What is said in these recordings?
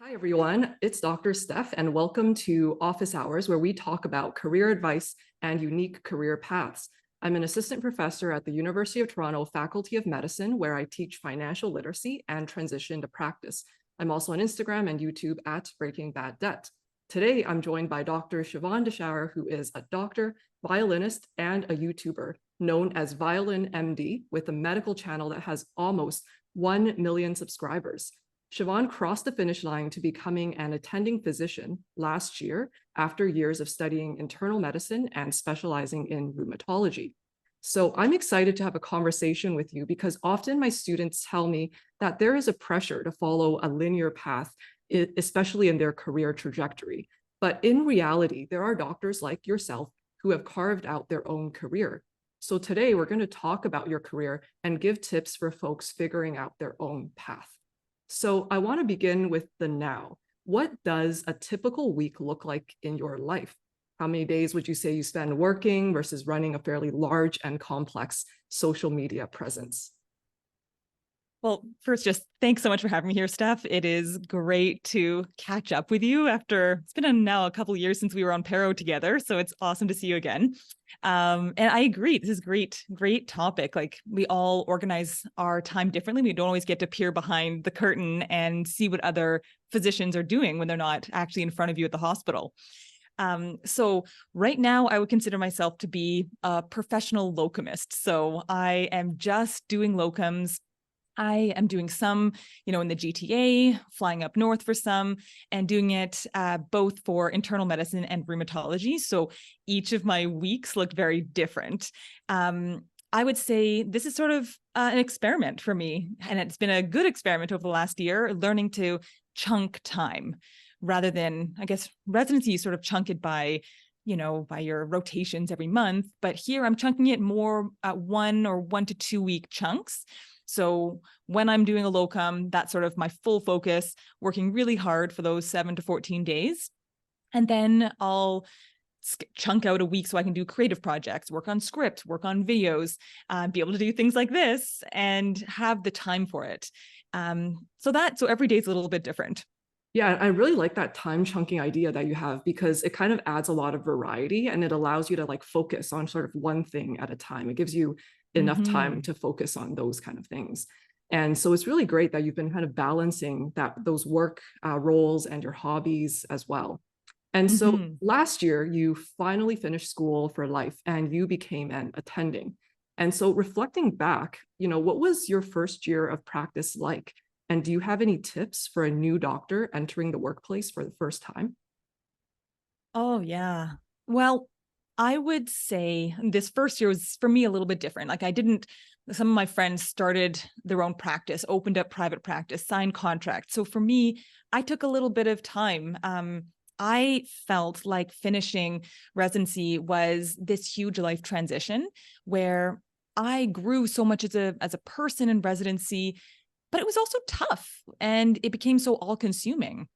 Hi, everyone. It's Dr. Steph, and welcome to Office Hours, where we talk about career advice and unique career paths. I'm an assistant professor at the University of Toronto Faculty of Medicine, where I teach financial literacy and transition to practice. I'm also on Instagram and YouTube at Breaking Bad Debt. Today, I'm joined by Dr. Siobhan Deshauer, who is a doctor, violinist, and a YouTuber known as ViolinMD, with a medical channel that has almost 1 million subscribers. Siobhan crossed the finish line to becoming an attending physician last year after years of studying internal medicine and specializing in rheumatology. So I'm excited to have a conversation with you because often my students tell me that there is a pressure to follow a linear path, especially in their career trajectory. But in reality, there are doctors like yourself who have carved out their own career. So today we're going to talk about your career and give tips for folks figuring out their own path. So I want to begin with the now. What does a typical week look like in your life? How many days would you say you spend working versus running a fairly large and complex social media presence? Well, first, just thanks so much for having me here, Steph. It is great to catch up with you after it's been now a couple of years since we were on Paro together. So it's awesome to see you again. And I agree. This is great topic. Like, we all organize our time differently. We don't always get to peer behind the curtain and see what other physicians are doing when they're not actually in front of you at the hospital. So right now I would consider myself to be a professional locumist. So I am just doing locums. I am doing some, in the GTA, flying up north for some, and doing it both for internal medicine and rheumatology. So each of my weeks look very different. I would say this is sort of an experiment for me, and it's been a good experiment over the last year, learning to chunk time rather than, I guess, residency, you sort of chunk it by your rotations every month. But here I'm chunking it more at 1 to 2 week chunks. So when I'm doing a locum, that's sort of my full focus, working really hard for those 7 to 14 days. And then I'll chunk out a week so I can do creative projects, work on scripts, work on videos, be able to do things like this and have the time for it. So every day is a little bit different. Yeah, I really like that time chunking idea that you have because it kind of adds a lot of variety and it allows you to focus on sort of one thing at a time. It gives you enough time to focus on those kind of things. And so it's really great that you've been kind of balancing those work roles and your hobbies as well. And so last year, you finally finished school for life and you became an attending. And so reflecting back, what was your first year of practice like? And do you have any tips for a new doctor entering the workplace for the first time? Oh, yeah. Well, I would say this first year was for me a little bit different. Some of my friends started their own practice, opened up private practice, signed contracts. So for me, I took a little bit of time. I felt like finishing residency was this huge life transition where I grew so much as a person in residency, but it was also tough and it became so all-consuming.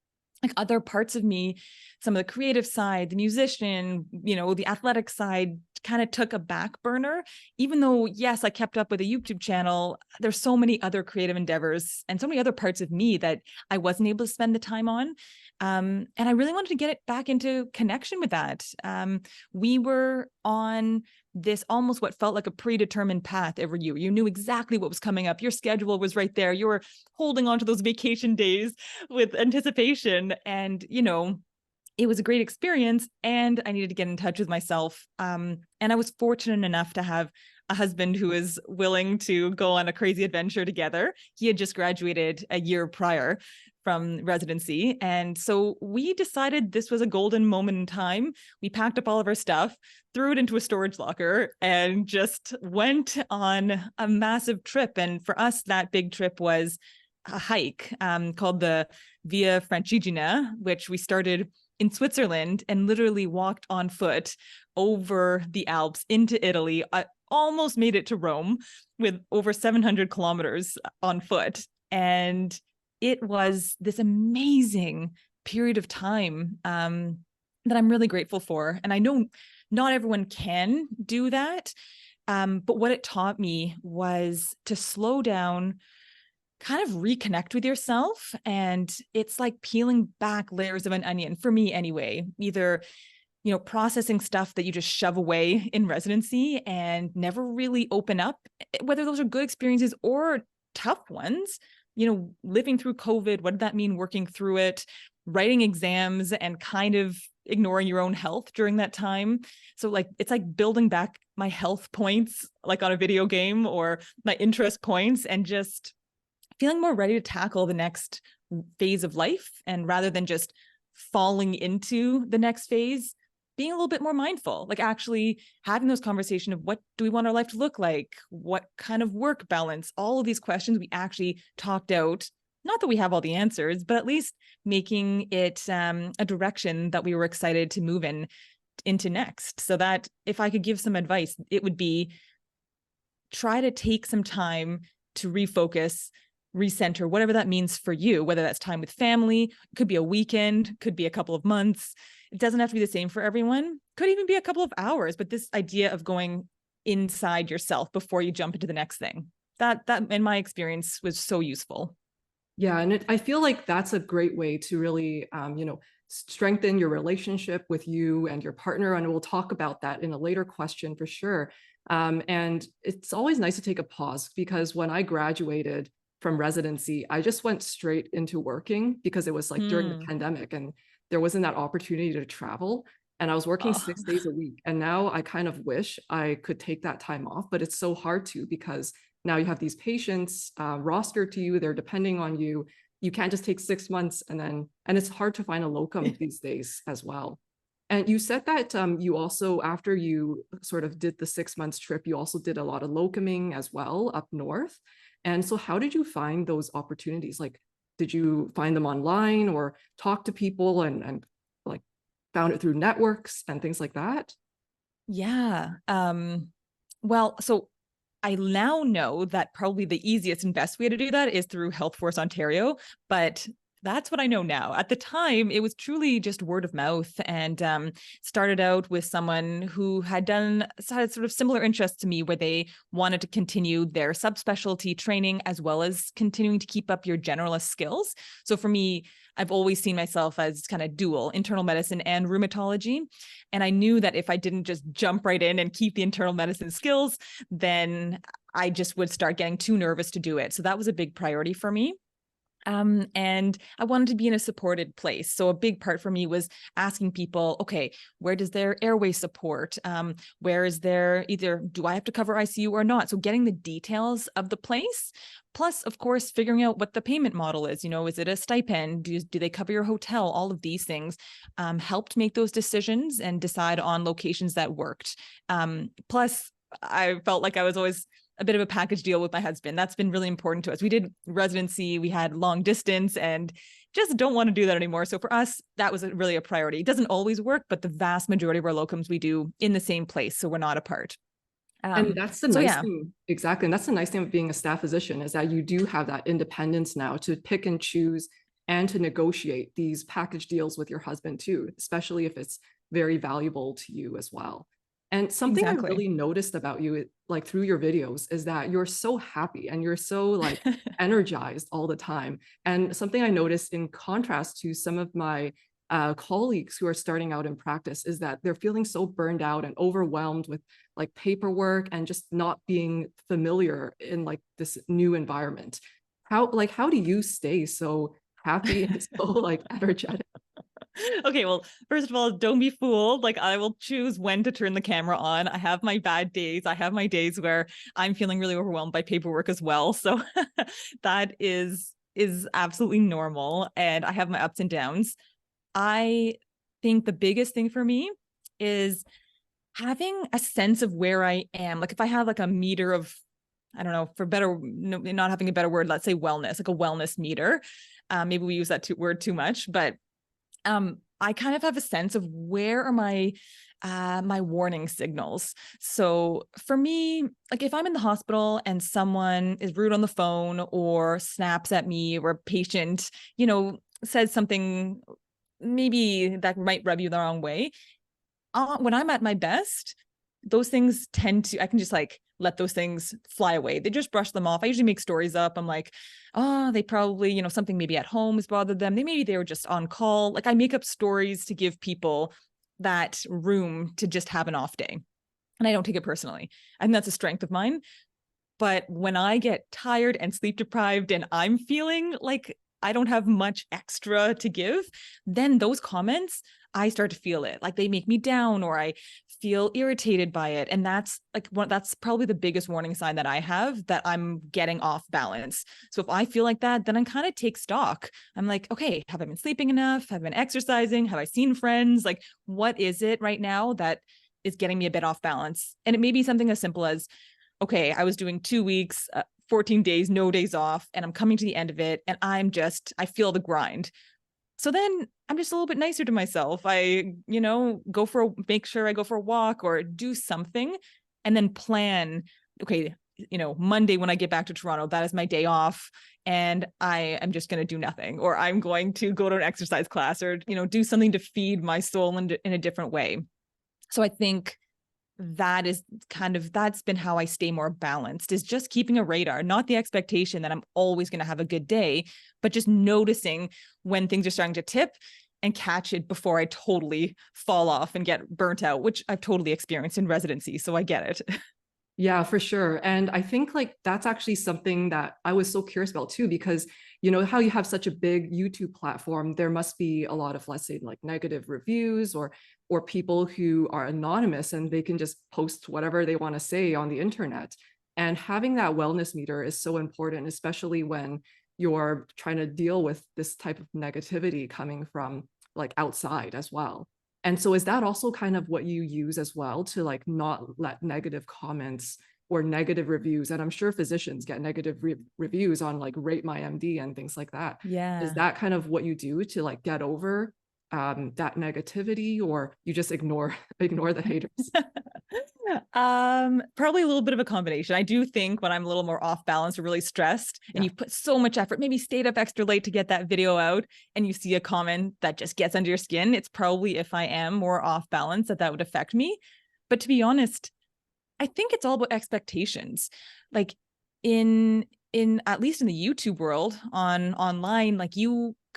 Like, other parts of me, some of the creative side, the musician, the athletic side kind of took a back burner, even though, yes, I kept up with a YouTube channel. There's so many other creative endeavors and so many other parts of me that I wasn't able to spend the time on. And I really wanted to get it back into connection with that. We were on this almost what felt like a predetermined path every year. You knew exactly what was coming up. Your schedule was right there. You were holding on to those vacation days with anticipation. And, it was a great experience and I needed to get in touch with myself. And I was fortunate enough to have a husband who was willing to go on a crazy adventure together. He had just graduated a year prior from residency. And so we decided this was a golden moment in time. We packed up all of our stuff, threw it into a storage locker, and just went on a massive trip. And for us, that big trip was a hike called the 𝗧cie𝗽𝗋𝗀, which we started in Switzerland and literally walked on foot over the Alps into Italy. I almost made it to Rome with over 700 kilometers on foot. And it was this amazing period of time that I'm really grateful for. And I know not everyone can do that. But what it taught me was to slow down, kind of reconnect with yourself. And it's like peeling back layers of an onion, for me anyway, either, you know, processing stuff that you just shove away in residency and never really open up, whether those are good experiences or tough ones. You know, living through COVID, what did that mean? Working through it, writing exams, and kind of ignoring your own health during that time. So like, it's like building back my health points, like on a video game, or my interest points, and just feeling more ready to tackle the next phase of life. And rather than just falling into the next phase, being a little bit more mindful, like actually having those conversations of what do we want our life to look like? What kind of work balance? All of these questions we actually talked out. Not that we have all the answers, but at least making it a direction that we were excited to move into next. So that if I could give some advice, it would be try to take some time to refocus, recenter, whatever that means for you, whether that's time with family, could be a weekend, could be a couple of months. It doesn't have to be the same for everyone. Could even be a couple of hours, but this idea of going inside yourself before you jump into the next thing, that in my experience was so useful. Yeah, and I feel like that's a great way to really, strengthen your relationship with you and your partner. And we'll talk about that in a later question for sure. And it's always nice to take a pause, because when I graduated from residency, I just went straight into working, because it was like during the pandemic and there wasn't that opportunity to travel. And I was working 6 days a week. And now I kind of wish I could take that time off, but it's so hard to, because now you have these patients rostered to you, they're depending on you. You can't just take 6 months and it's hard to find a locum these days as well. And you said that you also, after you sort of did the 6 months trip, you also did a lot of locuming as well up north. And so how did you find those opportunities? Like, did you find them online or talk to people and like found it through networks and things like that? Yeah. Well, so I now know that probably the easiest and best way to do that is through Health Force Ontario, but that's what I know now. At the time, it was truly just word of mouth, and started out with someone who had sort of similar interests to me, where they wanted to continue their subspecialty training as well as continuing to keep up your generalist skills. So for me, I've always seen myself as kind of dual, internal medicine and rheumatology. And I knew that if I didn't just jump right in and keep the internal medicine skills, then I just would start getting too nervous to do it. So that was a big priority for me. And I wanted to be in a supported place. So a big part for me was asking people, okay, where does their airway support? Where is there either, do I have to cover ICU or not? So getting the details of the place, plus of course, figuring out what the payment model is, is it a stipend? Do they cover your hotel? All of these things helped make those decisions and decide on locations that worked. Plus I felt like I was always a bit of a package deal with my husband. That's been really important to us. We did residency, we had long distance, and just don't want to do that anymore. So for us, that was really a priority. It doesn't always work, but the vast majority of our locums we do in the same place, so we're not apart. And that's the nice thing, exactly. And that's the nice thing of being a staff physician, is that you do have that independence now to pick and choose and to negotiate these package deals with your husband too, especially if it's very valuable to you as well. And something I really noticed about you, like through your videos, is that you're so happy and you're so like energized all the time. And something I noticed in contrast to some of my colleagues who are starting out in practice is that they're feeling so burned out and overwhelmed with like paperwork and just not being familiar in like this new environment. How do you stay so happy and so like energetic? Okay, well, first of all, don't be fooled. Like, I will choose when to turn the camera on. I have my bad days. I have my days where I'm feeling really overwhelmed by paperwork as well. So that is absolutely normal. And I have my ups and downs. I think the biggest thing for me is having a sense of where I am. Like if I have like a meter of, I don't know, not having a better word, let's say wellness, like a wellness meter. Maybe we use that word too much, but I kind of have a sense of where are my warning signals. So for me, like if I'm in the hospital and someone is rude on the phone or snaps at me, or a patient, says something maybe that might rub you the wrong way, when I'm at my best, those things I can just like let those things fly away. They just brush them off. I usually make stories up. I'm like, oh, they probably, you know, something maybe at home has bothered them. Maybe they were just on call. Like I make up stories to give people that room to just have an off day. And I don't take it personally. I think that's a strength of mine. But when I get tired and sleep deprived and I'm feeling like I don't have much extra to give, then those comments, I start to feel it. Like they make me down or I feel irritated by it. And that's like that's probably the biggest warning sign that I have that I'm getting off balance. So if I feel like that, then I kind of take stock. I'm like, okay, have I been sleeping enough? Have I been exercising? Have I seen friends? Like, what is it right now that is getting me a bit off balance? And it may be something as simple as, okay, I was doing 2 weeks, 14 days, no days off, and I'm coming to the end of it. And I feel the grind. So then I'm just a little bit nicer to myself. I, you know, make sure I go for a walk or do something and then plan, okay, you know, Monday when I get back to Toronto, that is my day off. And I am just going to do nothing, or I'm going to go to an exercise class or, you know, do something to feed my soul in a different way. So I think that's been how I stay more balanced, is just keeping a radar, not the expectation that I'm always going to have a good day, but just noticing when things are starting to tip and catch it before I totally fall off and get burnt out, which I've totally experienced in residency. So I get it. Yeah, for sure. And I think like that's actually something that I was so curious about too, because you know how you have such a big YouTube platform, there must be a lot of, let's say, like negative reviews or people who are anonymous and they can just post whatever they want to say on the internet. And having that wellness meter is so important, especially when you're trying to deal with this type of negativity coming from like outside as well. And so is that also kind of what you use as well to like not let negative comments or negative reviews, and I'm sure physicians get negative reviews on like Rate My MD and things like that. Yeah. Is that kind of what you do to like get over that negativity, or you just ignore the haters? Probably a little bit of a combination. I do think when I'm a little more off balance or really stressed and you've put so much effort, maybe stayed up extra late to get that video out, and you see a comment that just gets under your skin, it's probably, if I am more off balance, that would affect me. But to be honest, I think it's all about expectations. Like in at least in the YouTube world online, like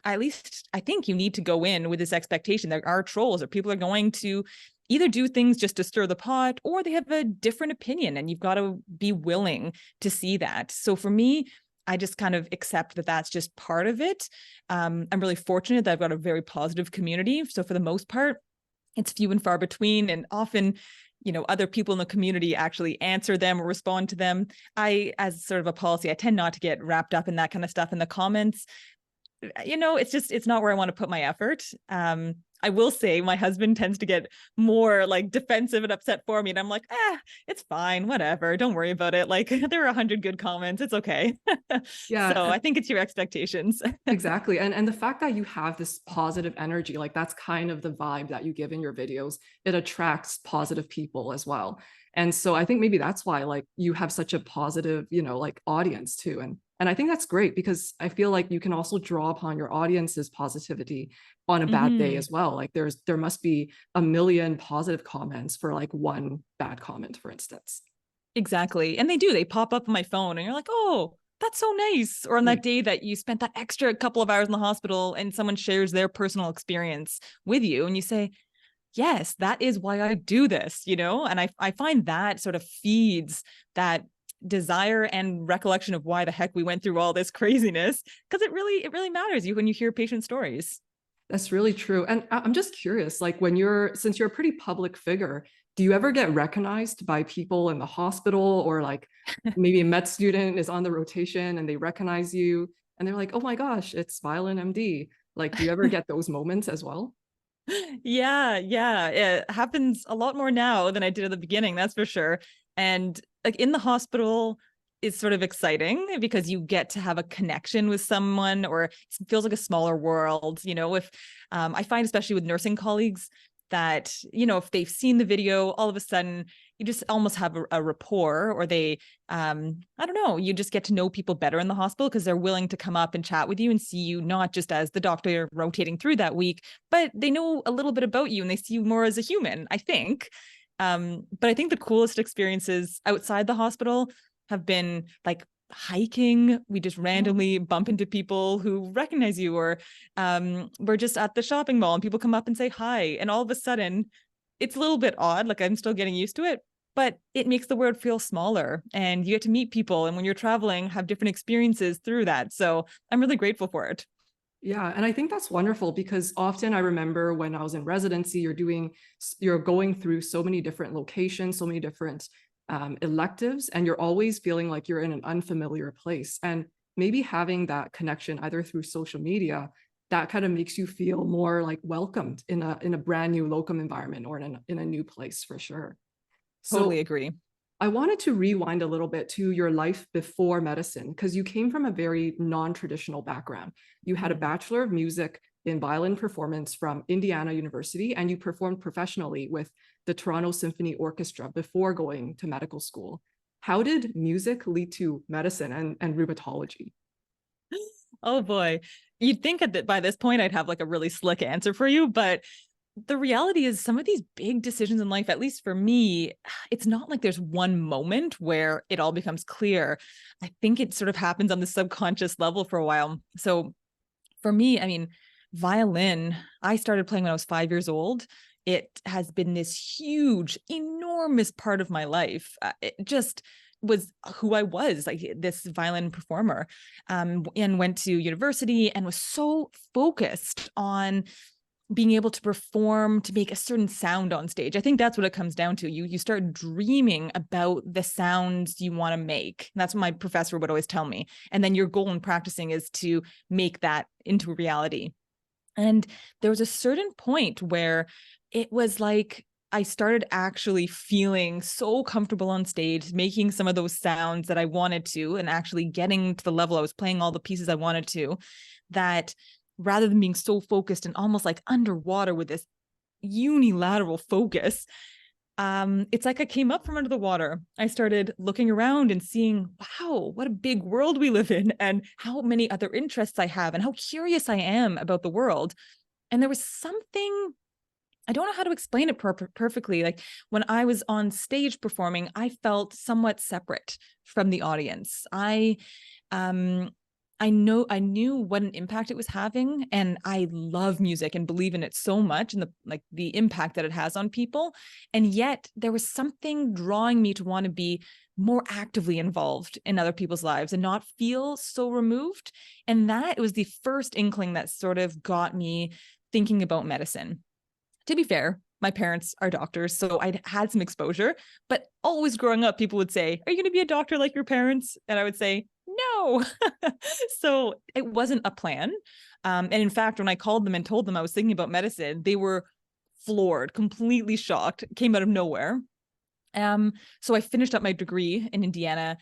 at least I think you need to go in with this expectation. There are trolls, or people are going to either do things just to stir the pot, or they have a different opinion, and you've got to be willing to see that. So for me, I just kind of accept that that's just part of it. I'm really fortunate that I've got a very positive community. So for the most part, it's few and far between, and often, you know, other people in the community actually answer them or respond to them. As sort of a policy, I tend not to get wrapped up in that kind of stuff in the comments. You know, it's not where I want to put my effort. I will say my husband tends to get more like defensive and upset for me. And I'm like, it's fine, whatever. Don't worry about it. Like there are 100 good comments. It's okay. Yeah. So I think it's your expectations. Exactly. And the fact that you have this positive energy, like that's kind of the vibe that you give in your videos. It attracts positive people as well. And so I think maybe that's why like you have such a positive, you know, like audience too. And I think that's great, because I feel like you can also draw upon your audience's positivity on a bad day as well. Like there must be a million positive comments for like one bad comment, for instance. Exactly. And they pop up on my phone and you're like, oh, that's so nice. Or on that day that you spent that extra couple of hours in the hospital and someone shares their personal experience with you, and you say, yes, that is why I do this, you know? And I find that sort of feeds that desire and recollection of why the heck we went through all this craziness, because it really matters when you hear patient stories. That's really true. And I'm just curious, like since you're a pretty public figure, do you ever get recognized by people in the hospital, or like maybe a med student is on the rotation and they recognize you and they're like, oh my gosh, it's ViolinMD. Like, do you ever get those moments as well? Yeah. It happens a lot more now than I did at the beginning, that's for sure. And like in the hospital, is sort of exciting because you get to have a connection with someone, or it feels like a smaller world. You know, if I find, especially with nursing colleagues, that, you know, if they've seen the video, all of a sudden you just almost have a rapport, or they, I don't know, you just get to know people better in the hospital because they're willing to come up and chat with you and see you not just as the doctor you're rotating through that week, but they know a little bit about you and they see you more as a human, I think. But I think the coolest experiences outside the hospital have been like hiking. We just randomly bump into people who recognize you, or we're just at the shopping mall and people come up and say hi. And all of a sudden, it's a little bit odd. Like I'm still getting used to it, but it makes the world feel smaller and you get to meet people. And when you're traveling, have different experiences through that. So I'm really grateful for it. Yeah, and I think that's wonderful because often I remember when I was in residency, you're going through so many different locations, so many different electives, and you're always feeling like you're in an unfamiliar place. And maybe having that connection either through social media, that kind of makes you feel more like welcomed in a brand new locum environment or in a new place for sure. Totally So agree. I wanted to rewind a little bit to your life before medicine, because you came from a very non-traditional background. You had a Bachelor of Music in Violin Performance from Indiana University, and you performed professionally with the Toronto Symphony Orchestra before going to medical school. How did music lead to medicine and rheumatology? Oh boy. You'd think that by this point I'd have like a really slick answer for you, but the reality is some of these big decisions in life, at least for me, it's not like there's one moment where it all becomes clear. I think it sort of happens on the subconscious level for a while. So for me, I mean, violin, I started playing when I was 5 years old. It has been this huge, enormous part of my life. It just was who I was, like this violin performer, and went to university and was so focused on being able to perform, to make a certain sound on stage. I think that's what it comes down to. You start dreaming about the sounds you want to make. And that's what my professor would always tell me. And then your goal in practicing is to make that into a reality. And there was a certain point where it was like I started actually feeling so comfortable on stage, making some of those sounds that I wanted to, and actually getting to the level I was playing all the pieces I wanted to, that rather than being so focused and almost like underwater with this unilateral focus, it's like I came up from under the water. I started looking around and seeing, wow, what a big world we live in, and how many other interests I have, and how curious I am about the world. And there was something, I don't know how to explain it perfectly. Like when I was on stage performing, I felt somewhat separate from the audience. I knew what an impact it was having, and I love music and believe in it so much, and the impact that it has on people. And yet there was something drawing me to want to be more actively involved in other people's lives and not feel so removed. And that was the first inkling that sort of got me thinking about medicine. To be fair, my parents are doctors, so I'd had some exposure, but always growing up, people would say, "Are you going to be a doctor like your parents?" And I would say, no. So it wasn't a plan. And in fact, when I called them and told them I was thinking about medicine, they were floored, completely shocked, came out of nowhere. So I finished up my degree in Indiana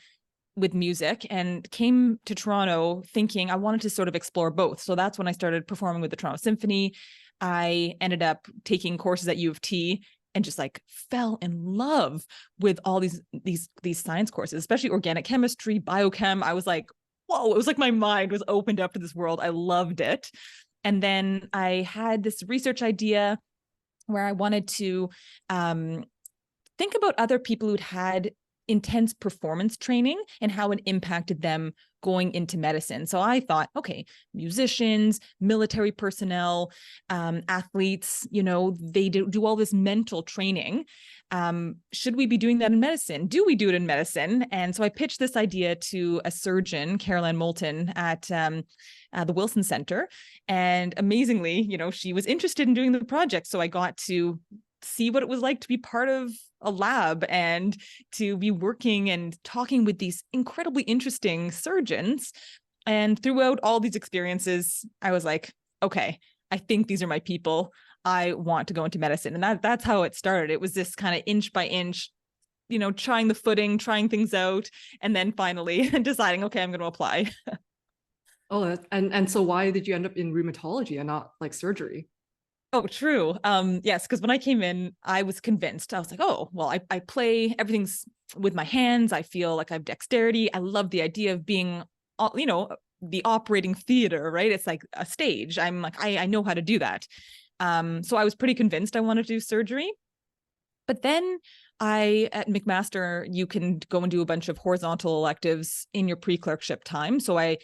with music and came to Toronto thinking I wanted to sort of explore both. So that's when I started performing with the Toronto Symphony. I ended up taking courses at U of T and just like fell in love with all these science courses, especially organic chemistry, biochem. I was like, whoa, it was like my mind was opened up to this world. I loved it. And then I had this research idea where I wanted to think about other people who'd had intense performance training and how it impacted them going into medicine. So I thought, okay, musicians, military personnel, athletes, they do all this mental training. Should we be doing that in medicine? Do we do it in medicine? And so I pitched this idea to a surgeon, Caroline Moulton, at the Wilson Center. And amazingly, she was interested in doing the project. So I got to see what it was like to be part of a lab and to be working and talking with these incredibly interesting surgeons. And throughout all these experiences, I was like, okay, I think these are my people. I want to go into medicine. And that's how it started. It was this kind of inch by inch, trying the footing, trying things out, and then finally deciding, okay, I'm going to apply. Oh, and so why did you end up in rheumatology and not like surgery? Oh, true. Yes, because when I came in, I was convinced. I was like, oh, well, I play, everything's with my hands. I feel like I have dexterity. I love the idea of being, the operating theater, right? It's like a stage. I'm like, I know how to do that. So I was pretty convinced I wanted to do surgery. But then at McMaster, you can go and do a bunch of horizontal electives in your pre-clerkship time. So I,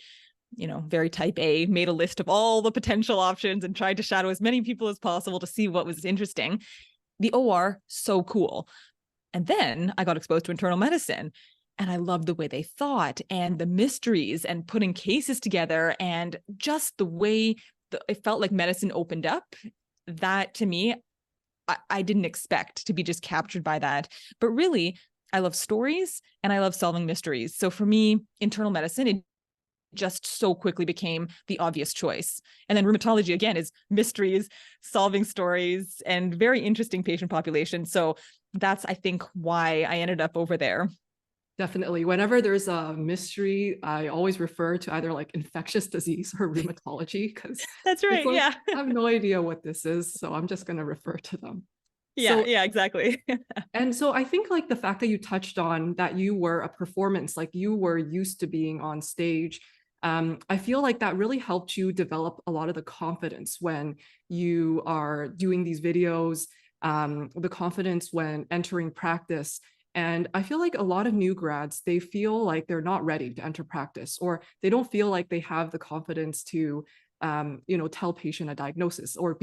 very type A, made a list of all the potential options and tried to shadow as many people as possible to see what was interesting. The OR, so cool. And then I got exposed to internal medicine, and I loved the way they thought and the mysteries and putting cases together, and just the way it felt like medicine opened up. That, to me, I didn't expect to be just captured by that. But really, I love stories and I love solving mysteries. So for me, internal medicine, it just so quickly became the obvious choice. And then rheumatology, again, is mysteries, solving stories, and very interesting patient population. So that's, I think, why I ended up over there. Definitely. Whenever there's a mystery, I always refer to either like infectious disease or rheumatology, because that's right. like, yeah. I have no idea what this is, so I'm just going to refer to them. Yeah, yeah, exactly. And so I think like the fact that you touched on that you were a performance, like you were used to being on stage, I feel like that really helped you develop a lot of the confidence when you are doing these videos, the confidence when entering practice. And I feel like a lot of new grads, they feel like they're not ready to enter practice, or they don't feel like they have the confidence to, tell patient a diagnosis or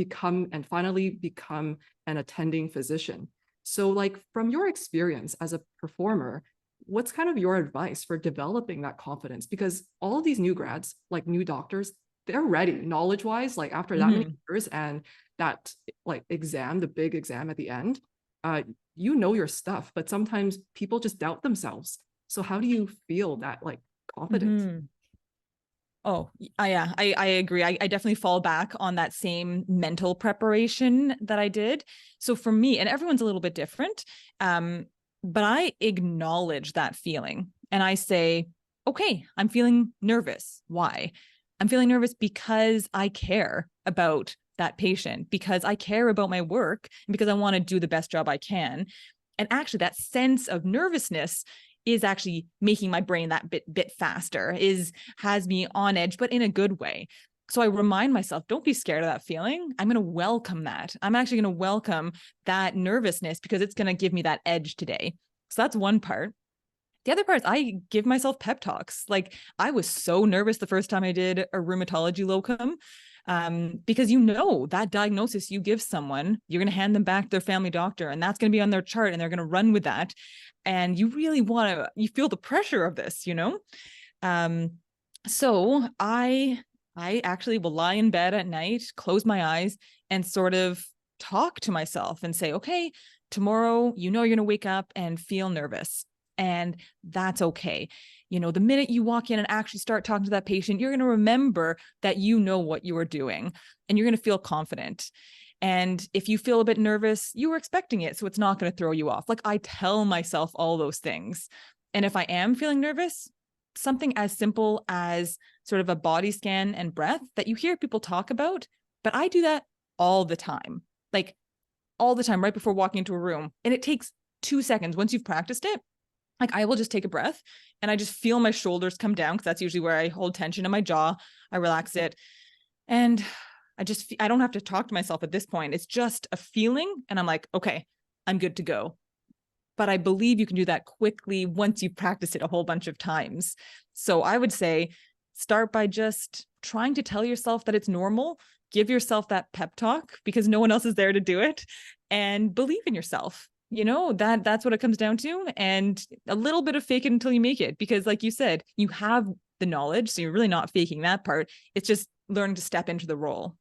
finally become an attending physician. So like from your experience as a performer, what's kind of your advice for developing that confidence? Because all of these new grads, like new doctors, they're ready knowledge-wise, like after that many years and that like exam, the big exam at the end, you know your stuff, but sometimes people just doubt themselves. So how do you feel that like confidence? Oh, yeah, I agree. I definitely fall back on that same mental preparation that I did. So for me, and everyone's a little bit different, but I acknowledge that feeling and I say, okay, I'm feeling nervous. Why? I'm feeling nervous because I care about that patient, because I care about my work, and because I want to do the best job I can. And actually, that sense of nervousness is actually making my brain that bit faster, has me on edge, but in a good way. So I remind myself, don't be scared of that feeling. I'm going to welcome that. I'm actually going to welcome that nervousness because it's going to give me that edge today. So that's one part. The other part is I give myself pep talks. Like I was so nervous the first time I did a rheumatology locum, because that diagnosis you give someone, you're going to hand them back to their family doctor, and that's going to be on their chart, and they're going to run with that. And you really you feel the pressure of this, So I actually will lie in bed at night, close my eyes, and sort of talk to myself and say, okay, tomorrow, you're going to wake up and feel nervous. And that's okay. The minute you walk in and actually start talking to that patient, you're going to remember that you know what you are doing, and you're going to feel confident. And if you feel a bit nervous, you were expecting it, so it's not going to throw you off. Like I tell myself all those things. And if I am feeling nervous, something as simple as sort of a body scan and breath that you hear people talk about, but I do that all the time, like all the time, right before walking into a room. And it takes 2 seconds. Once you've practiced it, like I will just take a breath and I just feel my shoulders come down, because that's usually where I hold tension in my jaw. I relax it. And I don't have to talk to myself at this point. It's just a feeling. And I'm like, okay, I'm good to go. But I believe you can do that quickly once you've practiced it a whole bunch of times. So I would say start by just trying to tell yourself that it's normal. Give yourself that pep talk because no one else is there to do it, and believe in yourself. That's what it comes down to. And a little bit of fake it until you make it, because like you said, you have the knowledge. So you're really not faking that part. It's just learning to step into the role.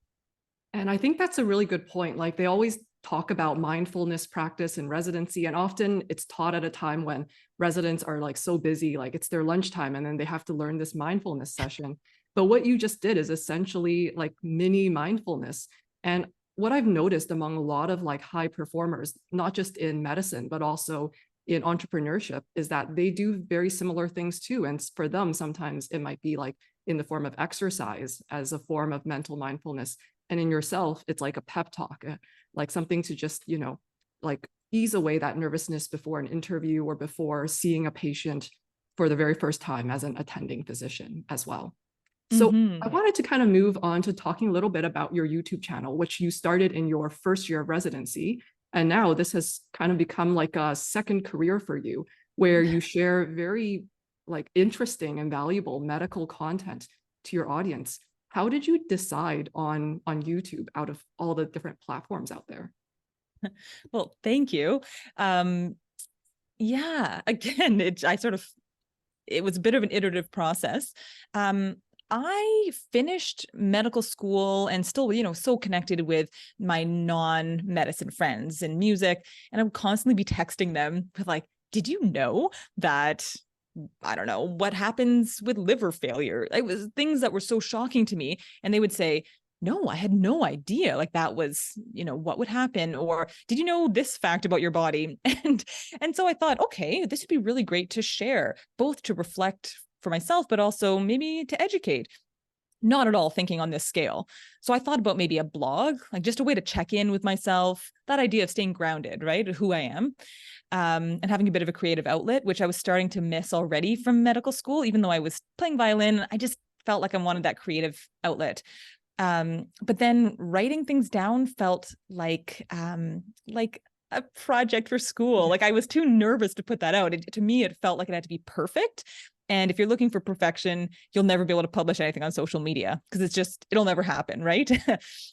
And I think that's a really good point. Like they always talk about mindfulness practice in residency, and often it's taught at a time when residents are like so busy, like it's their lunchtime, and then they have to learn this mindfulness session. But what you just did is essentially like mini mindfulness. And what I've noticed among a lot of like high performers, not just in medicine, but also in entrepreneurship, is that they do very similar things too. And for them, sometimes it might be like in the form of exercise as a form of mental mindfulness. And in yourself, it's like a pep talk, like something to just, like ease away that nervousness before an interview or before seeing a patient for the very first time as an attending physician as well. So I wanted to kind of move on to talking a little bit about your YouTube channel, which you started in your first year of residency. And now this has kind of become like a second career for you, where you share very like interesting and valuable medical content to your audience. How did you decide on YouTube out of all the different platforms out there? Well, thank you. Yeah, again, it was a bit of an iterative process. I finished medical school and still, so connected with my non-medicine friends and music. And I would constantly be texting them with like, did you know that, I don't know, what happens with liver failure? It was things that were so shocking to me. And they would say, no, I had no idea. Like that was, what would happen? Or did you know this fact about your body? And so I thought, okay, this would be really great to share, both to reflect for myself, but also maybe to educate. Not at all thinking on this scale. So I thought about maybe a blog, like just a way to check in with myself, that idea of staying grounded, right? Who I am, and having a bit of a creative outlet, which I was starting to miss already from medical school. Even though I was playing violin, I just felt like I wanted that creative outlet. But then writing things down felt like a project for school. Like I was too nervous to put that out. To me, it felt like it had to be perfect. And if you're looking for perfection, you'll never be able to publish anything on social media because it'll never happen, right?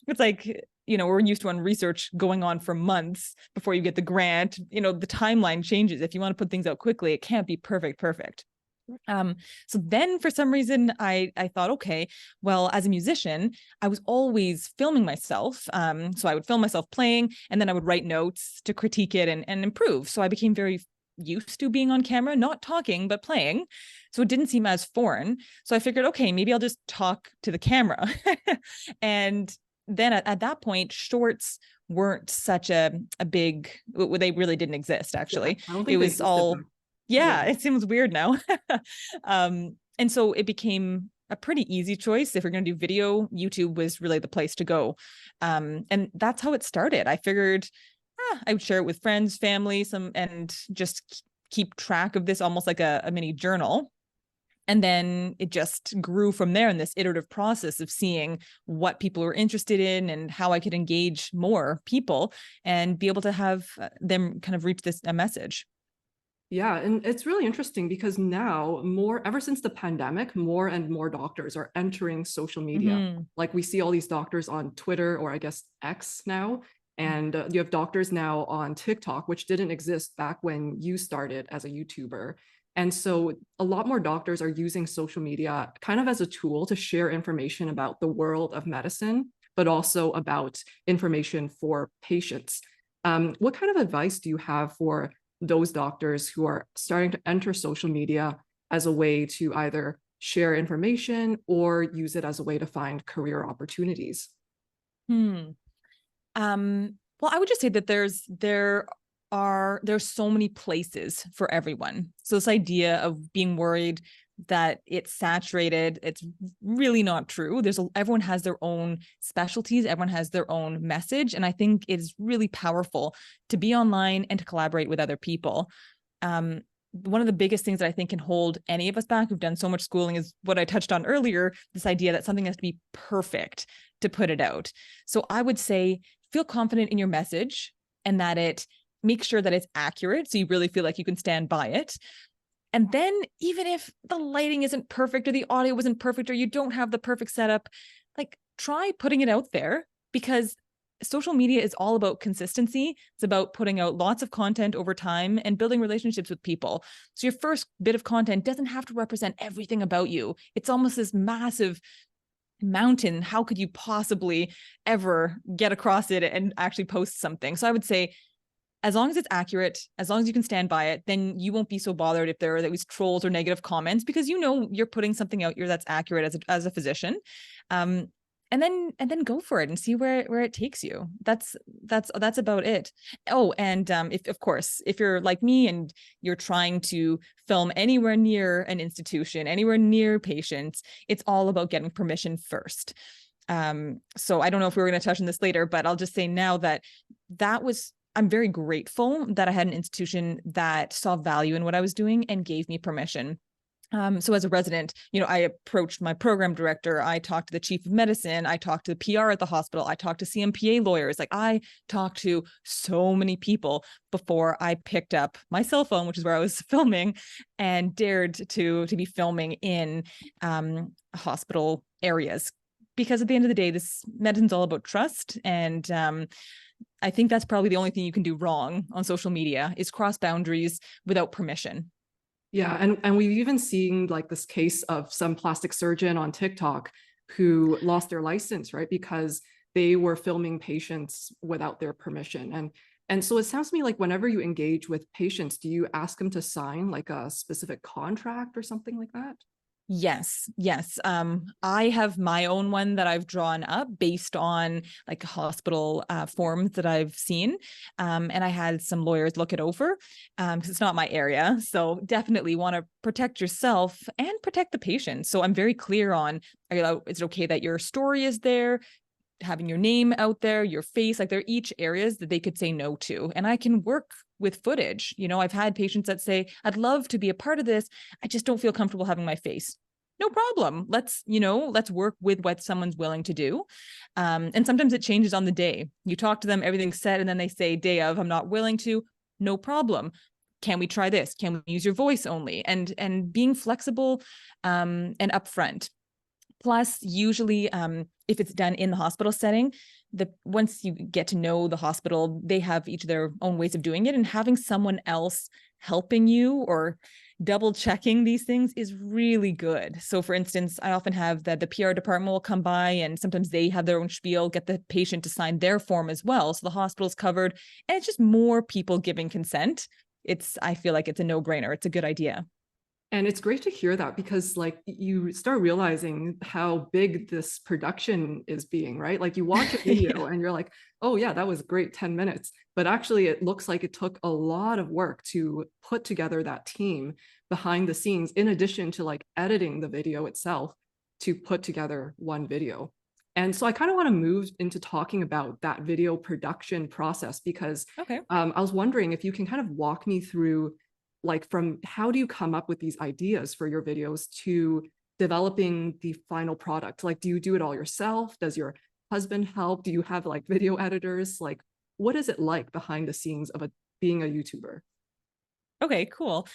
It's like, we're used to on research going on for months before you get the grant. The timeline changes. If you want to put things out quickly, it can't be perfect. So then for some reason I thought, okay, well, as a musician, I was always filming myself. So I would film myself playing and then I would write notes to critique it and improve. So I became very used to being on camera, not talking, but playing. So it didn't seem as foreign. So I figured, okay, maybe I'll just talk to the camera. And then at that point, shorts weren't such a big, they really didn't exist, actually. Yeah, I don't think it they was all, existed. yeah, it seems weird now. And so it became a pretty easy choice. If you're going to do video, YouTube was really the place to go. And that's how it started. I figured I would share it with friends, family, and just keep track of this almost like a mini journal. And then it just grew from there in this iterative process of seeing what people were interested in and how I could engage more people and be able to have them kind of reach a message. Yeah, and it's really interesting because now ever since the pandemic, more and more doctors are entering social media. Mm-hmm. Like we see all these doctors on Twitter, or I guess X now, and you have doctors now on TikTok, which didn't exist back when you started as a YouTuber. And so a lot more doctors are using social media kind of as a tool to share information about the world of medicine, but also about information for patients. What kind of advice do you have for those doctors who are starting to enter social media as a way to either share information or use it as a way to find career opportunities? Well, I would just say that there's so many places for everyone. So this idea of being worried that it's saturated, it's really not true. Everyone has their own specialties, everyone has their own message. And I think it's really powerful to be online and to collaborate with other people. One of the biggest things that I think can hold any of us back who've done so much schooling is what I touched on earlier, this idea that something has to be perfect to put it out. So I would say, feel confident in your message and that make sure that it's accurate. So you really feel like you can stand by it. And then even if the lighting isn't perfect or the audio isn't perfect or you don't have the perfect setup, like try putting it out there, because social media is all about consistency. It's about putting out lots of content over time and building relationships with people. So your first bit of content doesn't have to represent everything about you. It's almost this massive mountain. How could you possibly ever get across it and actually post something? So I would say, as long as it's accurate, as long as you can stand by it, then you won't be so bothered if there are these trolls or negative comments, because you're putting something out here that's accurate as a physician. And then go for it and see where it takes you. That's about it. Oh, and if you're like me and you're trying to film anywhere near an institution, anywhere near patients, it's all about getting permission first. So I don't know if we were going to touch on this later, but I'll just say now that I'm very grateful that I had an institution that saw value in what I was doing and gave me permission. So as a resident, I approached my program director, I talked to the chief of medicine, I talked to the PR at the hospital, I talked to CMPA lawyers. Like I talked to so many people before I picked up my cell phone, which is where I was filming, and dared to be filming in hospital areas. Because at the end of the day, this medicine's all about trust. And I think that's probably the only thing you can do wrong on social media is cross boundaries without permission. Yeah, and we've even seen like this case of some plastic surgeon on TikTok who lost their license, right? Because they were filming patients without their permission. And so it sounds to me like whenever you engage with patients, do you ask them to sign like a specific contract or something like that? Yes. I have my own one that I've drawn up based on like hospital forms that I've seen. And I had some lawyers look it over because it's not my area. So definitely want to protect yourself and protect the patient. So I'm very clear on, is it okay that your story is there? Having your name out there, your face, like they're each areas that they could say no to. And I can work with footage. I've had patients that say, I'd love to be a part of this. I just don't feel comfortable having my face. No problem. Let's work with what someone's willing to do. And sometimes it changes on the day. You talk to them, everything's set, and then they say, day of, I'm not willing to. No problem. Can we try this? Can we use your voice only? And being flexible and upfront. Plus, usually, if it's done in the hospital setting, once you get to know the hospital, they have each their own ways of doing it, and having someone else helping you or double checking these things is really good. So for instance, I often have that the PR department will come by and sometimes they have their own spiel, get the patient to sign their form as well. So the hospital's covered, and it's just more people giving consent. I feel like it's a no-brainer. It's a good idea. And it's great to hear that because like you start realizing how big this production is being, right? Like you watch a video and you're like, oh yeah, that was great, 10 minutes. But actually it looks like it took a lot of work to put together that team behind the scenes, in addition to like editing the video itself to put together one video. And so I kind of want to move into talking about that video production process because I was wondering if you can kind of walk me through like from how do you come up with these ideas for your videos to developing the final product? Like, do you do it all yourself? Does your husband help? Do you have like video editors? Like, what is it like behind the scenes of being a YouTuber? Okay, cool.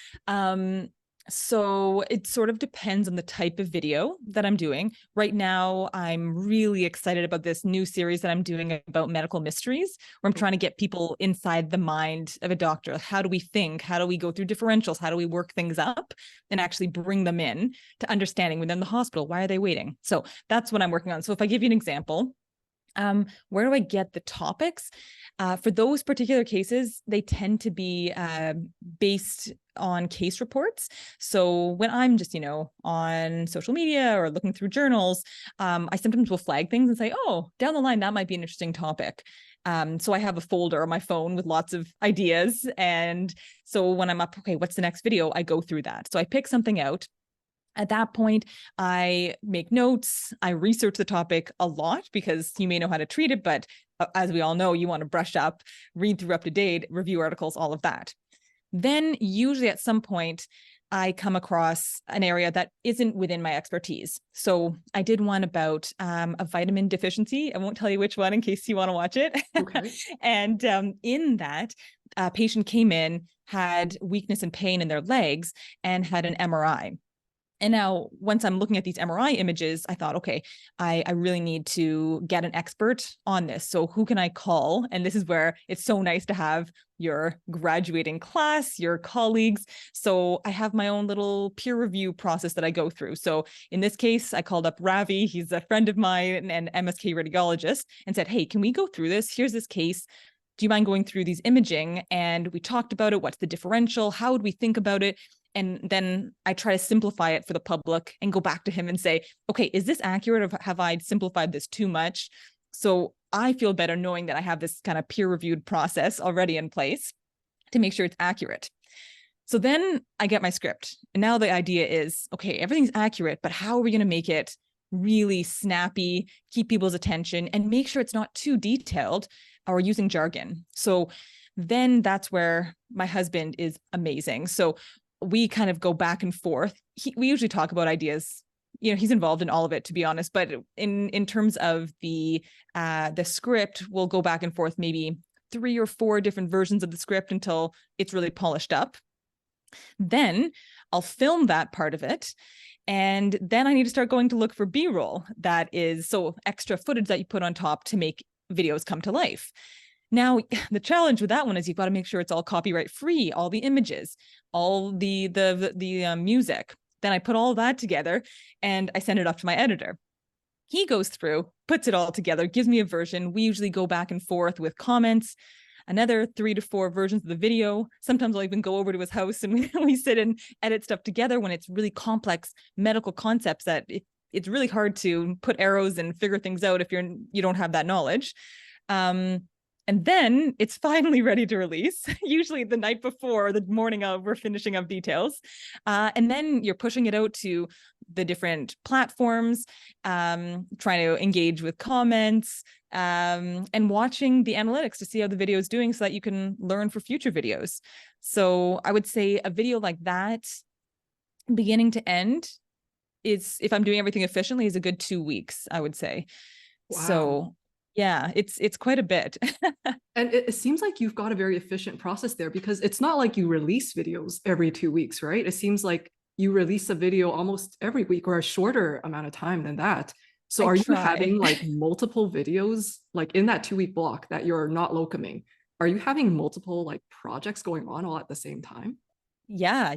So it sort of depends on the type of video that I'm doing. Right now, I'm really excited about this new series that I'm doing about medical mysteries, where I'm trying to get people inside the mind of a doctor. How do we think? How do we go through differentials? How do we work things up and actually bring them in to understanding within the hospital? Why are they waiting? So that's what I'm working on. So if I give you an example, where do I get the topics? For those particular cases, they tend to be based on case reports. So when I'm just, on social media or looking through journals, I sometimes will flag things and say, oh, down the line, that might be an interesting topic. So I have a folder on my phone with lots of ideas. And so when I'm up, okay, what's the next video? I go through that. So I pick something out. At that point, I make notes. I research the topic a lot because you may know how to treat it, but as we all know, you want to brush up, read through up to date, review articles, all of that. Then usually at some point, I come across an area that isn't within my expertise. So I did one about a vitamin deficiency. I won't tell you which one in case you want to watch it. Okay. And in that, a patient came in, had weakness and pain in their legs, and had an MRI. And now once I'm looking at these MRI images, I thought, okay, I really need to get an expert on this. So who can I call? And this is where it's so nice to have your graduating class, your colleagues. So I have my own little peer review process that I go through. So in this case, I called up Ravi. He's a friend of mine and MSK radiologist, and said, hey, can we go through this? Here's this case. Do you mind going through these imaging? And we talked about it. What's the differential? How would we think about it? And then I try to simplify it for the public and go back to him and say, okay, is this accurate or have I simplified this too much? So I feel better knowing that I have this kind of peer-reviewed process already in place to make sure it's accurate. So then I get my script. And now the idea is, okay, everything's accurate, but how are we going to make it really snappy, keep people's attention, and make sure it's not too detailed or using jargon? So then that's where my husband is amazing. So we kind of go back and forth. We usually talk about ideas. You know, he's involved in all of it, to be honest. But in terms of the script, we'll go back and forth maybe 3 or 4 different versions of the script until it's really polished up. Then I'll film that part of it. And then I need to start going to look for B-roll. That is so extra footage that you put on top to make videos come to life. Now, the challenge with that one is you've got to make sure it's all copyright free, all the images, all the music. Then I put all that together and I send it off to my editor. He goes through, puts it all together, gives me a version. We usually go back and forth with comments, another 3 to 4 versions of the video. Sometimes I'll even go over to his house and we sit and edit stuff together when it's really complex medical concepts that it's really hard to put arrows and figure things out if you don't have that knowledge. And then it's finally ready to release, usually the night before or the morning of, we're finishing up details. And then you're pushing it out to the different platforms, trying to engage with comments, and watching the analytics to see how the video is doing so that you can learn for future videos. So I would say a video like that, beginning to end, is, if I'm doing everything efficiently, is a good 2 weeks, I would say. Wow. So yeah, it's quite a bit. And it seems like you've got a very efficient process there, because it's not like you release videos every 2 weeks, right? It seems like you release a video almost every week or a shorter amount of time than that. So are you having like multiple videos, like in that 2-week block that you're not locuming? Are you having multiple like projects going on all at the same time? Yeah.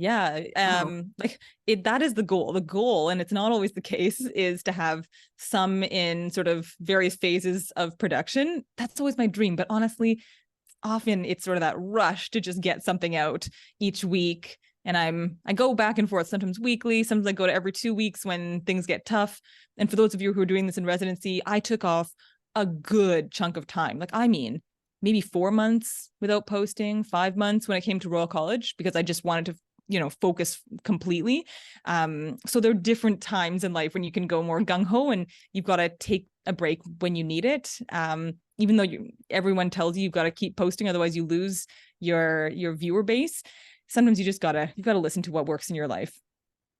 Wow. Like that is the goal. The goal, and it's not always the case, is to have some in sort of various phases of production. That's always my dream. But honestly, often it's sort of that rush to just get something out each week. And I go back and forth, sometimes weekly, sometimes I go to every 2 weeks when things get tough. And for those of you who are doing this in residency, I took off a good chunk of time. Like, I mean, maybe 4 months without posting, 5 months when I came to Royal College, because I just wanted to, focus completely. So there are different times in life when you can go more gung-ho and you've got to take a break when you need it. Even though everyone tells you you've got to keep posting, otherwise you lose your viewer base. Sometimes you've got to listen to what works in your life.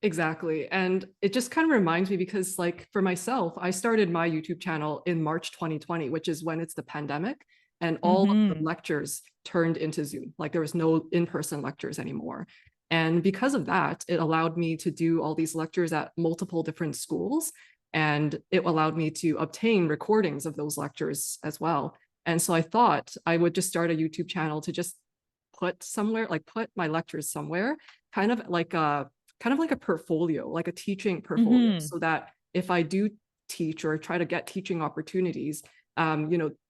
Exactly. And it just kind of reminds me, because like for myself, I started my YouTube channel in March 2020, which is when it's the pandemic. And all of the lectures turned into Zoom. Like there was no in-person lectures anymore. And because of that, it allowed me to do all these lectures at multiple different schools. And it allowed me to obtain recordings of those lectures as well. And so I thought I would just start a YouTube channel to just put my lectures somewhere, kind of like a portfolio, like a teaching portfolio, so that if I do teach or try to get teaching opportunities,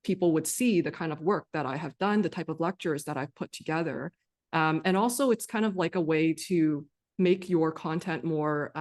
people would see the kind of work that I have done, the type of lectures that I've put together. And also it's kind of like a way to make your content more,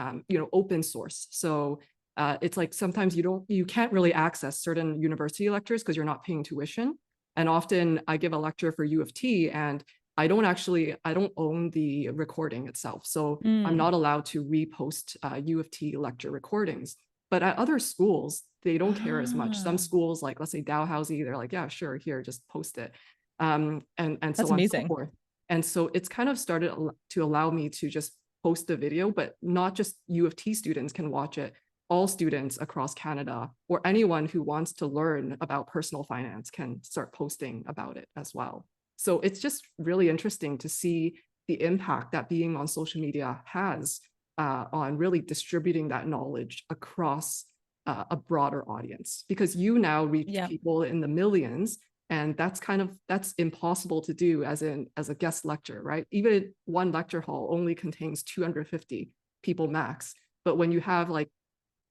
open source. So it's like sometimes you can't really access certain university lectures because you're not paying tuition. And often I give a lecture for U of T and I don't own the recording itself. So I'm not allowed to repost U of T lecture recordings. But at other schools, they don't care as much. Some schools, like let's say 𝗏𝗏𝗃, they're like, yeah, sure, here, just post it. And so on and so forth. And so it's kind of started to allow me to just post the video, but not just U of T students can watch it. All students across Canada, or anyone who wants to learn about personal finance, can start posting about it as well. So it's just really interesting to see the impact that being on social media has on really distributing that knowledge across a broader audience, because you now reach people in the millions, and that's impossible to do as a guest lecture, right? Even one lecture hall only contains 250 people max. But when you have like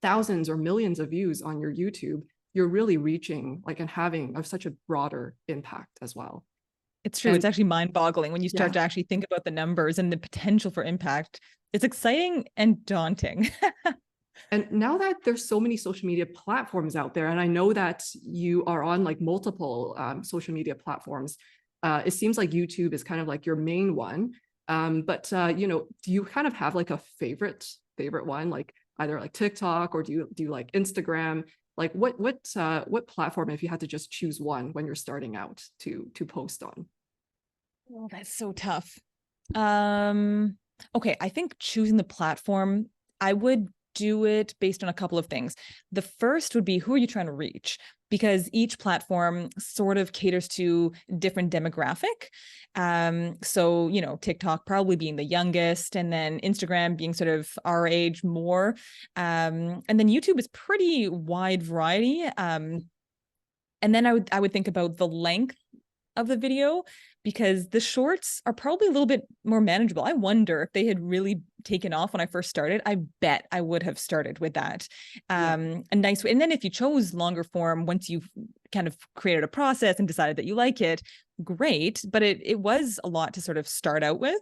thousands or millions of views on your YouTube, you're really reaching and having such a broader impact as well. It's true. It's actually mind-boggling when you start to actually think about the numbers and the potential for impact. It's exciting and daunting. And now that there's so many social media platforms out there, and I know that you are on multiple social media platforms, it seems like YouTube is kind of like your main one. But do you kind of have a favorite one, like either like TikTok, or do you like Instagram? Like what platform, if you had to just choose one when you're starting out, to post on? Oh, that's so tough. Okay, I think choosing the platform, I would do it based on a couple of things. The first would be, who are you trying to reach? Because each platform sort of caters to different demographic. So, TikTok probably being the youngest, and then Instagram being sort of our age more. And then YouTube is pretty wide variety. And then I would think about the length of the video, because the shorts are probably a little bit more manageable. I wonder if they had really taken off when I first started. I bet I would have started with that. Yeah. A nice way. And then if you chose longer form, once you've kind of created a process and decided that you like it, great. But it was a lot to sort of start out with.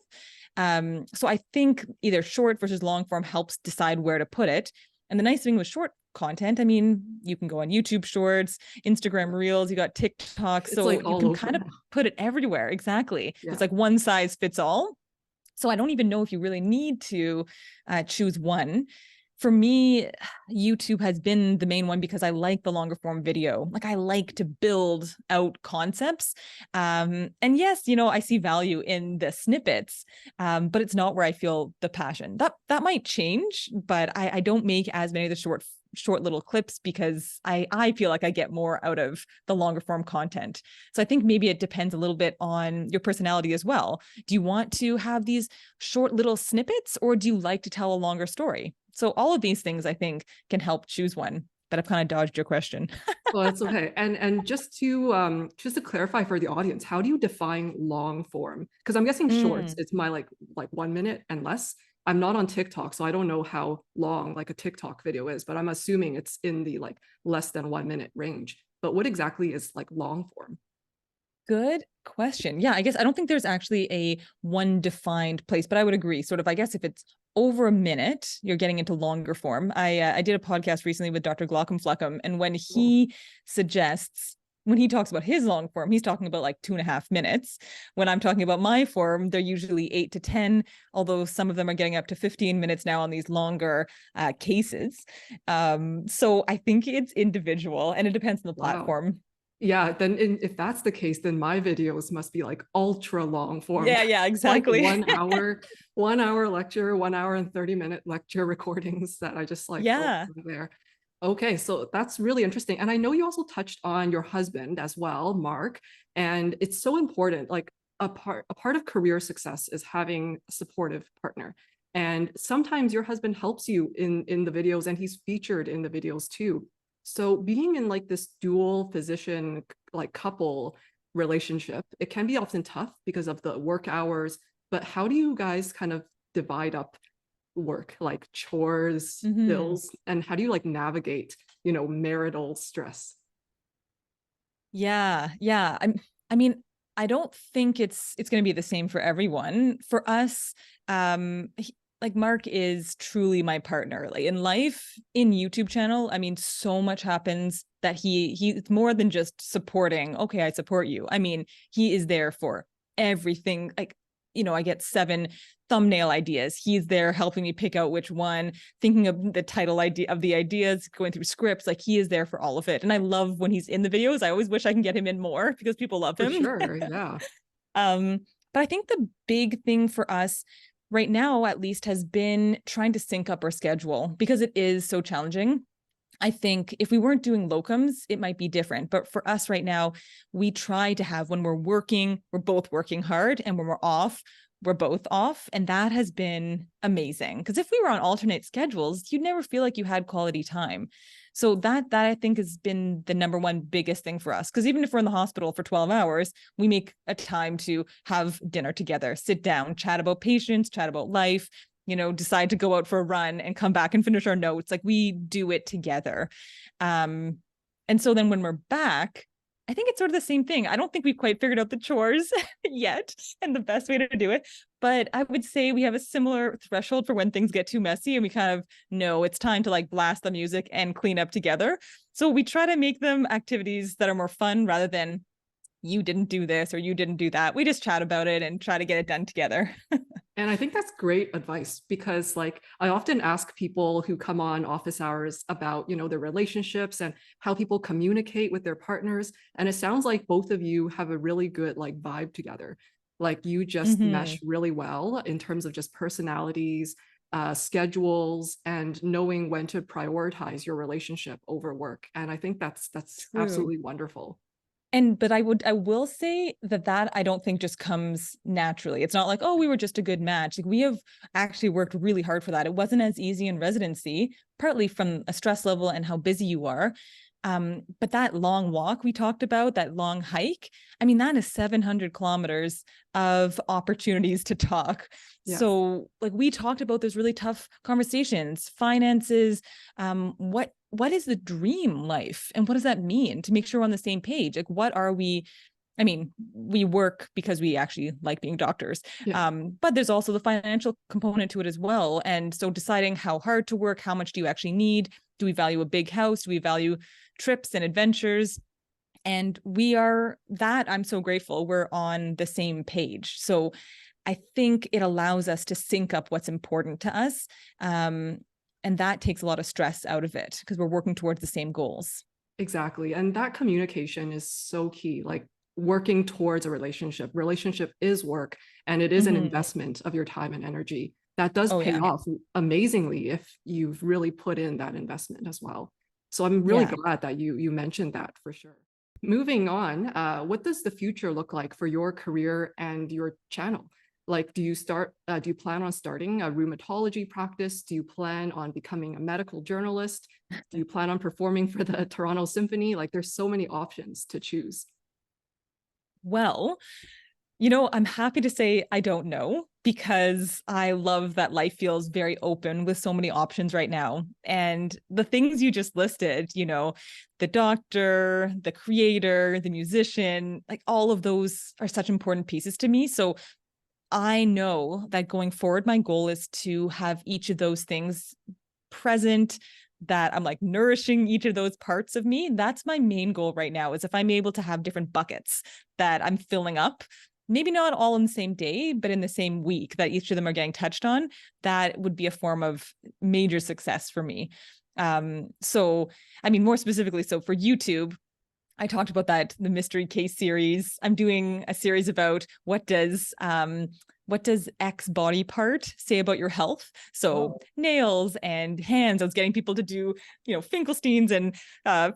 So I think either short versus long form helps decide where to put it. And the nice thing with short content, I mean, you can go on YouTube Shorts, Instagram Reels, you got TikTok, It's so like you all can over kind of now. put it everywhere. Exactly. Yeah. It's like one size fits all. So I don't even know if you really need to choose one. For me, YouTube has been the main one because I like the longer form video. Like, I like to build out concepts. And yes, I see value in the snippets, but it's not where I feel the passion. That might change, but I don't make as many of the short little clips because I feel like I get more out of the longer form content. So I think maybe it depends a little bit on your personality as well. Do you want to have these short little snippets, or do you like to tell a longer story? So all of these things, I think, can help choose one. But I've kind of dodged your question. Well, that's okay. And just to clarify for the audience, how do you define long form? Because I'm guessing shorts, Mm. it's my like 1 minute and less. I'm not on TikTok, so I don't know how long like a TikTok video is, but I'm assuming it's in the like less than 1 minute range. But what exactly is like long form? Good question. Yeah, I guess I don't think there's actually a one defined place, but I would agree. Sort of, I guess if it's over a minute, you're getting into longer form. I did a podcast recently with Dr. Glaucomflecken, and Cool. when he talks about his long form, he's talking about like 2.5 minutes. When I'm talking about my form, they're usually 8 to 10, although some of them are getting up to 15 minutes now on these longer cases. So I think it's individual and it depends on the Wow. platform. Yeah, then if that's the case, then my videos must be like ultra long form. Yeah, It's like exactly. 1 hour lecture, 1 hour and 30-minute lecture recordings that I just like throw Yeah. there. Okay, so that's really interesting. And I know you also touched on your husband as well, Mark, and it's so important. Like a part of career success is having a supportive partner. And sometimes your husband helps you in the videos, and he's featured in the videos too. So being in like this dual physician like couple relationship, it can be often tough because of the work hours, but how do you guys kind of divide up work, like chores, Hmm. bills, and how do you like navigate, marital stress? Yeah. I mean, I don't think it's going to be the same for everyone. For us, like Mark is truly my partner. Like in life, in YouTube channel, I mean, so much happens that it's more than just supporting. Okay, I support you. I mean, he is there for everything. Like, I get 7 thumbnail ideas. He's there helping me pick out which one, thinking of the title idea of the ideas, going through scripts. Like, he is there for all of it. And I love when he's in the videos. I always wish I can get him in more because people love For him. sure, yeah. But I think the big thing for us right now, at least, has been trying to sync up our schedule because it is so challenging. I think if we weren't doing locums, it might be different. But for us right now, we try to have, when we're working, we're both working hard, and when we're off, we're both off. And that has been amazing. Because if we were on alternate schedules, you'd never feel like you had quality time. So that I think has been the number one biggest thing for us. Because even if we're in the hospital for 12 hours, we make a time to have dinner together, sit down, chat about patients, chat about life, decide to go out for a run and come back and finish our notes. Like, we do it together. And so then when we're back, I think it's sort of the same thing. I don't think we've quite figured out the chores yet and the best way to do it. But I would say we have a similar threshold for when things get too messy and we kind of know it's time to like blast the music and clean up together. So we try to make them activities that are more fun rather than you didn't do this or you didn't do that. We just chat about it and try to get it done together. And I think that's great advice because like I often ask people who come on office hours about, their relationships and how people communicate with their partners. And it sounds like both of you have a really good like vibe together. Like you just mesh really well in terms of just personalities, schedules, and knowing when to prioritize your relationship over work. And I think that's True. absolutely wonderful. But I will say that I don't think just comes naturally. It's not like, oh, we were just a good match. Like we have actually worked really hard for that. It wasn't as easy in residency, partly from a stress level and how busy you are. But that long walk we talked about, that long hike, I mean, that is 700 kilometers of opportunities to talk. Yes. So like we talked about those really tough conversations, finances, what is the dream life and what does that mean, to make sure we're on the same page? Like, what are we? I mean, we work because we actually like being doctors, Yeah. but there's also the financial component to it as well. And so deciding how hard to work, how much do you actually need? Do we value a big house? Do we value trips and adventures? And I'm so grateful we're on the same page. So I think it allows us to sync up what's important to us. And that takes a lot of stress out of it because we're working towards the same goals. Exactly. And that communication is so key. Like working towards a relationship. Relationship is work, and it is an investment of your time and energy. That does Oh, pay yeah. off amazingly if you've really put in that investment as well. So I'm really glad that you mentioned that for sure. Moving on, what does the future look like for your career and your channel? Like, do you plan on starting a rheumatology practice? Do you plan on becoming a medical journalist? Do you plan on performing for the Toronto Symphony? Like, there's so many options to choose. Well, I'm happy to say I don't know, because I love that life feels very open with so many options right now. And the things you just listed, the doctor, the creator, the musician, like all of those are such important pieces to me. So I know that going forward, my goal is to have each of those things present, that I'm like nourishing each of those parts of me. That's my main goal right now, is if I'm able to have different buckets that I'm filling up, maybe not all in the same day, but in the same week that each of them are getting touched on, that would be a form of major success for me. So, I mean, more specifically, so for YouTube, I talked about the mystery case series. I'm doing a series about what does X body part say about your health? So nails and hands. I was getting people to do, Finkelsteins and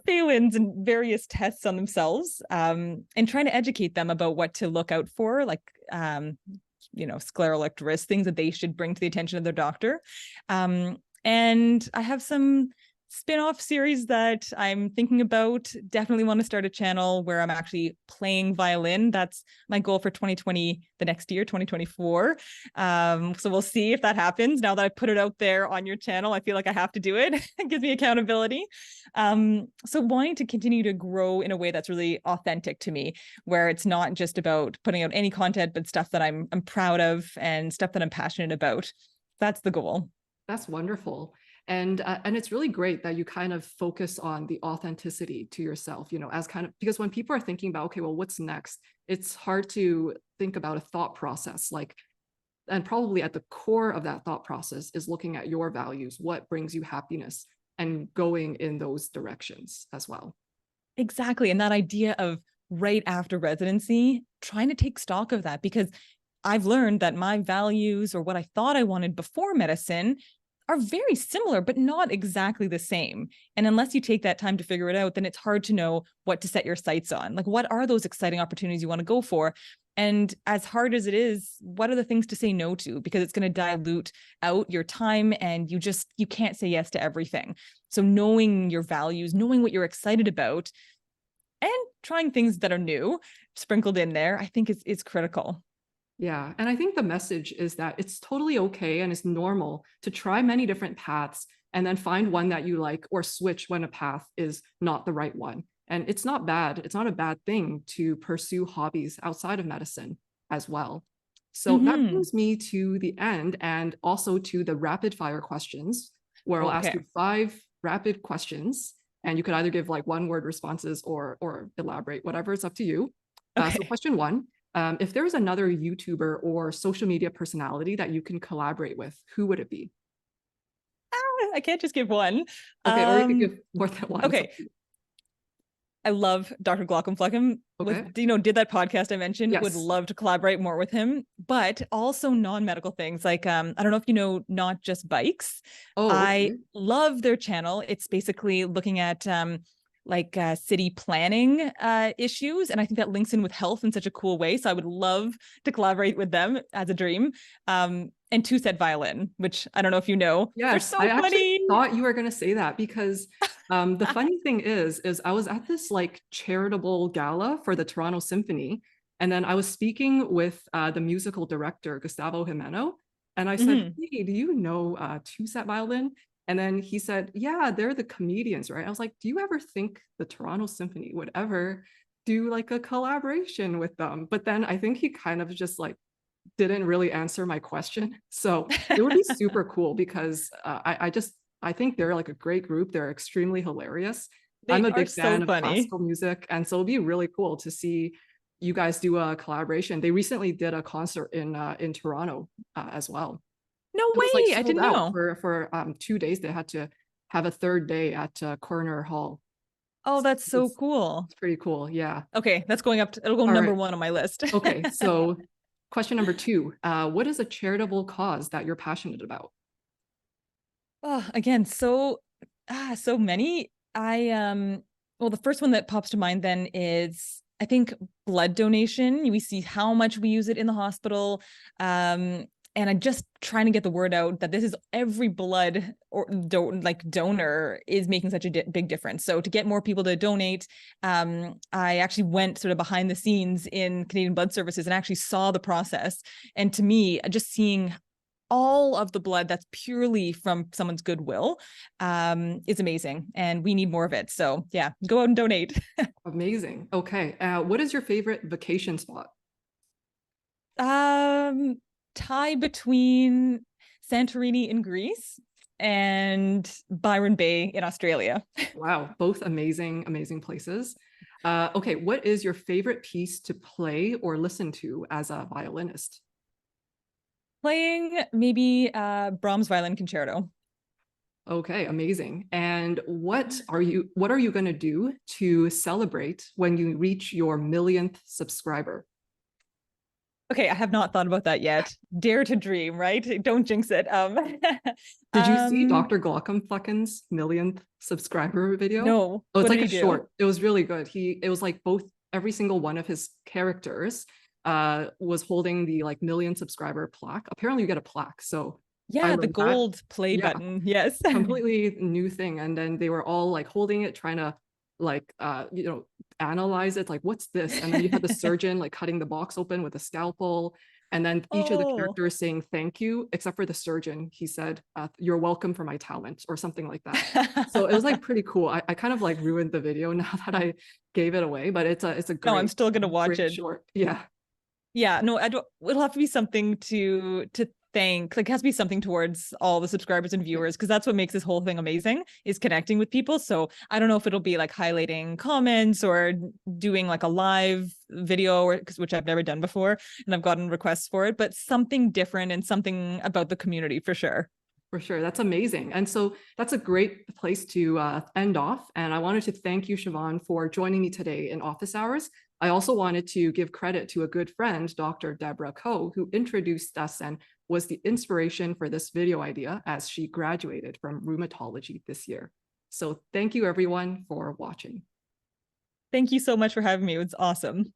Phelan's and various tests on themselves, and trying to educate them about what to look out for, like scleral 𝗪 things that they should bring to the attention of their doctor. And I have some spin-off series that I'm thinking about. Definitely want to start a channel where I'm actually playing violin. That's my goal for 2020, the next year, 2024. So we'll see if that happens. Now that I put it out there on your channel, I feel like I have to do it. It gives me accountability. So wanting to continue to grow in a way that's really authentic to me, where it's not just about putting out any content, but stuff that I'm proud of and stuff that I'm passionate about. That's the goal. That's wonderful. And it's really great that you kind of focus on the authenticity to yourself, as kind of, because when people are thinking about, okay, well, what's next? It's hard to think about a thought process, and probably at the core of that thought process is looking at your values, what brings you happiness, and going in those directions as well. Exactly. And that idea of right after residency, trying to take stock of that, because I've learned that my values, or what I thought I wanted before medicine, are very similar, but not exactly the same. And unless you take that time to figure it out, then it's hard to know what to set your sights on. Like, what are those exciting opportunities you want to go for? And as hard as it is, what are the things to say no to? Because it's going to dilute out your time, and you can't say yes to everything. So knowing your values, knowing what you're excited about, and trying things that are new sprinkled in there, I think is critical. Yeah. And I think the message is that it's totally okay and it's normal to try many different paths and then find one that you like, or switch when a path is not the right one. And it's not bad. It's not a bad thing to pursue hobbies outside of medicine as well. So that brings me to the end, and also to the rapid fire questions, where I'll ask you 5 rapid questions, and you could either give like 1-word responses or elaborate, whatever, it's up to you. So question 1. If there was another YouTuber or social media personality that you can collaborate with, who would it be? I can't just give one. Okay, or you could give more than one. Okay. I love Dr. Glaucomflecken. Okay. Did that podcast I mentioned, would Yes. love to collaborate more with him, but also non-medical things like, I don't know if you know, Not Just Bikes. Oh, I okay. love their channel. It's basically looking at city planning issues. And I think that links in with health in such a cool way. So I would love to collaborate with them as a dream. And 𝗏𝗧cie Violin, which I don't know if you know. They're Yes, so I actually funny. thought you were going to say that because the funny thing is I was at this like charitable gala for the Toronto Symphony, and then I was speaking with the musical director Gustavo Jimeno, and I said, Mhm. "Hey, do you know 𝗏𝗧cie Violin?" And then he said, "Yeah, they're the comedians, right?" I was like, "Do you ever think the Toronto Symphony would ever do like a collaboration with them?" But then I think he kind of just like didn't really answer my question. So it would be super cool because I think they're like a great group. They're extremely hilarious. I'm They a are big so fan of funny. classical music, and so it'd be really cool to see you guys do a collaboration. They recently did a concert in Toronto as well. No It was like way. I sold didn't out know. for 2 days. They had to have a third day at Corner Hall. Oh, So that's so cool. it's pretty cool. Yeah. Okay, that's going up. It'll go All number right. one on my list. Okay. So question number two, what is a charitable cause that you're passionate about? Oh, again, so many. Well, the first one that pops to mind then is, I think, blood donation. We see how much we use it in the hospital. And I'm just trying to get the word out that this is every blood or donor is making such a big difference. So to get more people to donate, I actually went sort of behind the scenes in Canadian Blood Services and actually saw the process. And to me, just seeing all of the blood that's purely from someone's goodwill is amazing, and we need more of it. So yeah, go out and donate. Amazing. Okay. What is your favorite vacation spot? Tie between Santorini in Greece and Byron Bay in Australia. Wow, both amazing, amazing places. Okay, what is your favorite piece to play or listen to as a violinist? Playing maybe Brahms Violin Concerto. Okay, amazing. And what are you going to do to celebrate when you reach your millionth subscriber? Okay, I have not thought about that yet. Dare to dream, right? Don't jinx it. Did you see Dr. Glaucomflecken's millionth subscriber video? No. Oh, it's What did like he a do? short. It was really good. It was like every single one of his characters was holding the like million subscriber plaque. Apparently you get a plaque. So I Yeah, the learned that. gold play Yeah, button. Yes. completely new thing. And then they were all like holding it, trying to like analyze it, like what's this? And then you had the surgeon like cutting the box open with a scalpel, and then each of the Oh. characters saying thank you, except for the surgeon. He said, "You're welcome for my talent," or something like that. So it was like pretty cool. I kind of like ruined the video now that I gave it away, but it's a No, I'm great still gonna watch great it. short. Yeah. Yeah, no, I don't. It'll have to be something to thank. Like, it has to be something towards all the subscribers and Yeah. viewers, because that's what makes this whole thing amazing, is connecting with people. So I don't know if it'll be like highlighting comments or doing like a live video, or which I've never done before, and I've gotten requests for it, but something different and something about the community for sure. For sure. That's amazing. And so that's a great place to end off. And I wanted to thank you, Siobhan, for joining me today in office hours. I also wanted to give credit to a good friend, Dr. Deborah Coe, who introduced us and was the inspiration for this video idea as she graduated from rheumatology this year. So thank you, everyone, for watching. Thank you so much for having me. It was awesome.